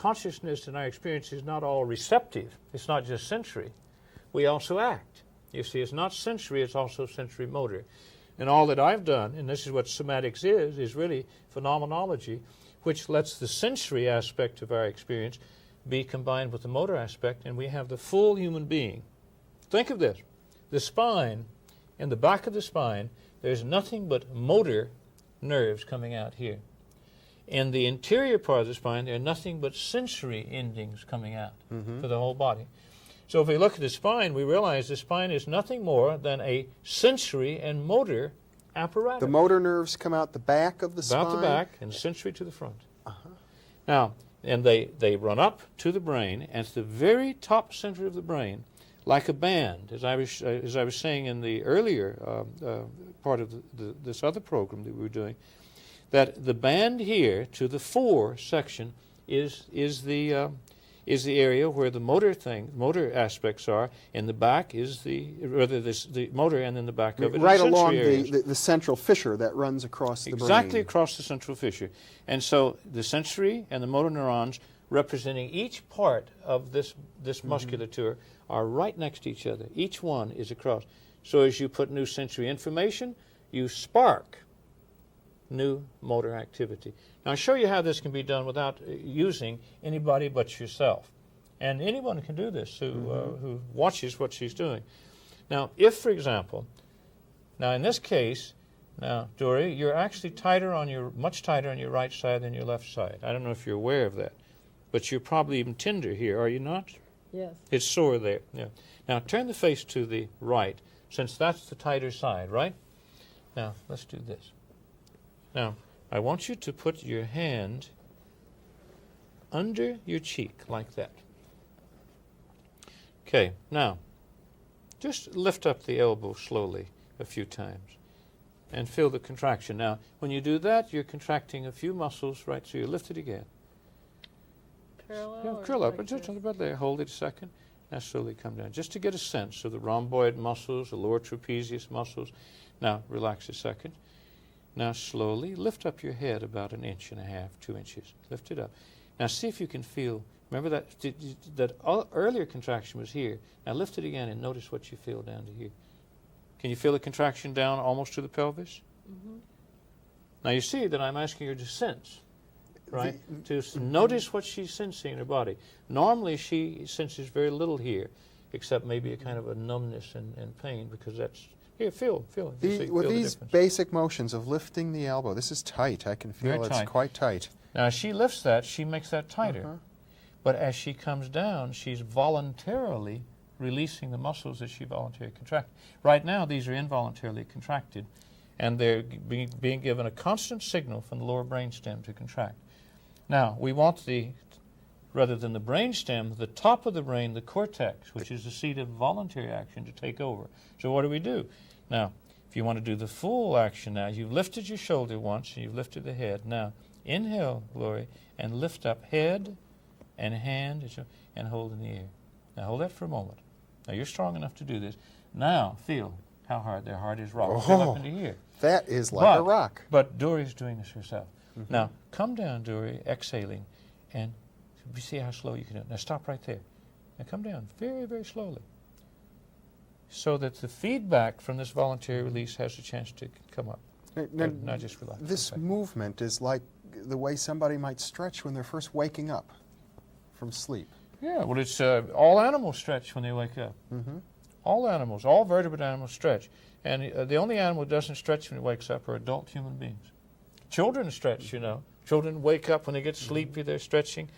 consciousness and our experience is not all receptive. It's not just sensory. We also act. You see, it's not sensory, it's also sensory motor. And all that I've done, and this is what somatics is really phenomenology, which lets the sensory aspect of our experience be combined with the motor aspect, and we have the full human being. Think of this. The spine, in the back of the spine, there's nothing but motor nerves coming out here. In the interior part of the spine, there are nothing but sensory endings coming out for the whole body. So if we look at the spine, we realize the spine is nothing more than a sensory and motor apparatus. The motor nerves come out the back of the spine? About the back and sensory to the front. Now, and they run up to the brain, and it's the very top center of the brain, like a band, as I was saying in the earlier part of this other program that we were doing, that the band here to the fore section is the area where the motor aspects are. In the back is the motor, and in the back of it right is along areas. the central fissure that runs across the brain. Exactly across the central fissure. And so the sensory and the motor neurons representing each part of this musculature are right next to each other. Each one is across. So as you put new sensory information, you spark new motor activity. Now I'll show you how this can be done without using anybody but yourself. And anyone can do this who watches what she's doing. Now if, for example, now in this case, now Dory, you're actually much tighter on your right side than your left side. I don't know if you're aware of that, but you're probably even tender here, are you not? Yes. It's sore there. Yeah. Now turn the face to the right, since that's the tighter side, right? Now let's do this. Now, I want you to put your hand under your cheek like that. Okay, now, just lift up the elbow slowly a few times and feel the contraction. Now, when you do that, you're contracting a few muscles, right? So you lift it again. Parallel? Yeah, or curl up, like just this? about there. Hold it a second. Now slowly come down, just to get a sense of the rhomboid muscles, the lower trapezius muscles. Now, relax a second. Now slowly lift up your head about 1.5 inches, 2 inches. Lift it up. Now see if you can feel, remember that earlier contraction was here. Now lift it again and notice what you feel down to here. Can you feel the contraction down almost to the pelvis? Now you see that I'm asking her to sense, right? To notice what she's sensing in her body. Normally she senses very little here, except maybe a kind of a numbness and pain, because that's, here, feel it. With these basic motions of lifting the elbow, this is tight. I can feel it's quite tight. Now, as she lifts that, she makes that tighter. But as she comes down, she's voluntarily releasing the muscles that she voluntarily contracted. Right now, these are involuntarily contracted, and they're being given a constant signal from the lower brainstem to contract. Now, we want rather than the brainstem, the top of the brain, the cortex, which is the seat of voluntary action, to take over. So what do? Now, if you want to do the full action now, you've lifted your shoulder once, and you've lifted the head. Now, inhale, Glory, and lift up head and hand and hold in the air. Now, hold that for a moment. Now, you're strong enough to do this. Now, feel how hard their heart is rocked. Feel up into here. That is like a rock. But Dory's doing this herself. Now, come down, Dory, exhaling, and see how slow you can do it. Now, stop right there. Now, come down very, very slowly, so that the feedback from this voluntary release has a chance to come up. Now just relax. This movement is like the way somebody might stretch when they're first waking up from sleep. Yeah, well, it's all animals stretch when they wake up. All animals, all vertebrate animals stretch. And the only animal that doesn't stretch when it wakes up are adult human beings. Children stretch, you know. Children wake up when they get sleepy, they're stretching.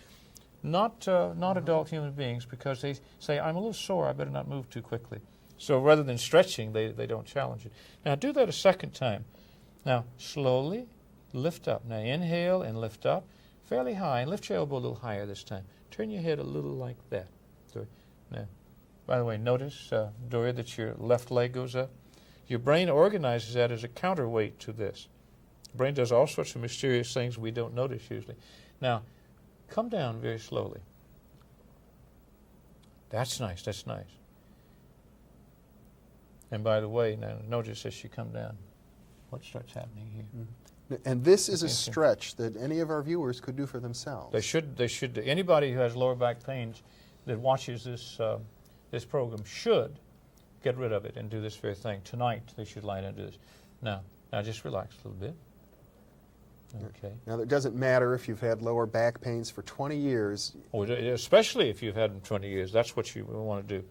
Not adult human beings, because they say, I'm a little sore, I better not move too quickly. So rather than stretching, they don't challenge it. Now do that a second time. Now slowly lift up. Now inhale and lift up fairly high, and lift your elbow a little higher this time. Turn your head a little like that. Now, by the way, notice, Dory, that your left leg goes up. Your brain organizes that as a counterweight to this. The brain does all sorts of mysterious things we don't notice usually. Now, come down very slowly. That's nice, that's nice. And by the way, now notice as you come down, what starts happening here. And this is a stretch that any of our viewers could do for themselves. They should. Anybody who has lower back pains that watches this program should get rid of it and do this very thing. Tonight, they should lie down and do this. Now just relax a little bit. Okay. Now, it doesn't matter if you've had lower back pains for 20 years. Oh, especially if you've had them 20 years. That's what you want to do.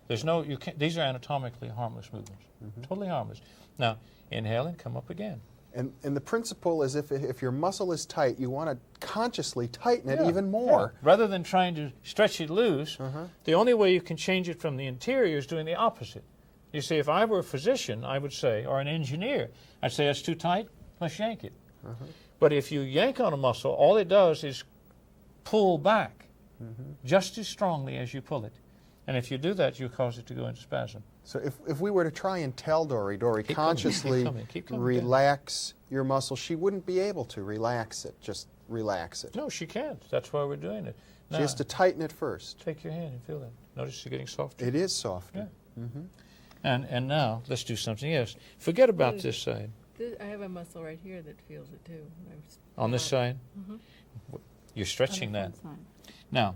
These are anatomically harmless movements. Totally harmless. Now, inhale and come up again. And the principle is if your muscle is tight, you want to consciously tighten it even more. Yeah. Rather than trying to stretch it loose, the only way you can change it from the interior is doing the opposite. You see, if I were a physician, I would say, or an engineer, I'd say it's too tight, let's yank it. But if you yank on a muscle, all it does is pull back just as strongly as you pull it. And if you do that, you cause it to go into spasm. So if we were to try and tell Dory, consciously keep coming relax your muscle, she wouldn't be able to relax it, just relax it. No, she can't. That's why we're doing it. Now, she has to tighten it first. Take your hand and feel that. Notice you're getting softer. It is softer. Yeah. And now, let's do something else. Forget about this side. I have a muscle right here that feels it too. On this side? You're stretching that. Now,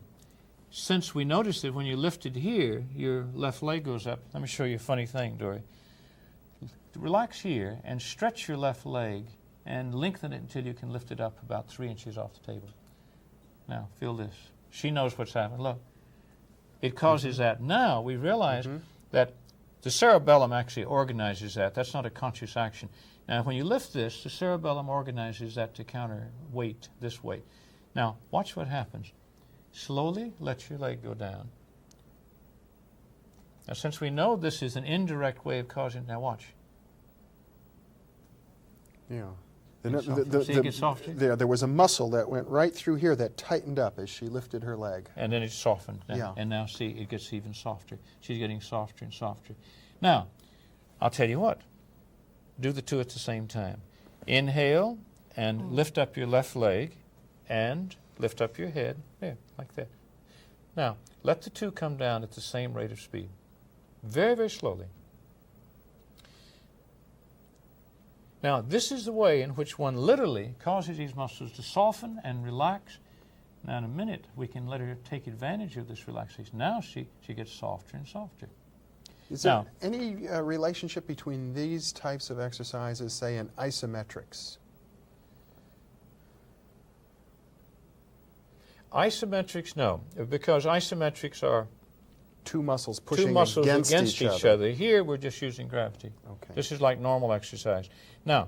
since we noticed that when you lifted here, your left leg goes up. Let me show you a funny thing, Dory. Relax here and stretch your left leg and lengthen it until you can lift it up about 3 inches off the table. Now, feel this. She knows what's happening. Look. It causes that. Now, we realize that the cerebellum actually organizes that. That's not a conscious action. Now, when you lift this, the cerebellum organizes that to counter weight, this weight. Now, watch what happens. Slowly let your leg go down. Now, since we know this is an indirect way of causing, now watch. Yeah. See it gets softer? There was a muscle that went right through here that tightened up as she lifted her leg. And then it softened. Yeah. And now, see, it gets even softer. She's getting softer and softer. Now, I'll tell you what. Do the two at the same time. Inhale and lift up your left leg and lift up your head. There, like that. Now, let the two come down at the same rate of speed. Very, very slowly. Now, this is the way in which one literally causes these muscles to soften and relax. Now, in a minute, we can let her take advantage of this relaxation. Now she gets softer and softer. Is there any relationship between these types of exercises, say, and isometrics? Isometrics, no, because isometrics are two muscles pushing two muscles against each other. Here, we're just using gravity. Okay. This is like normal exercise. Now,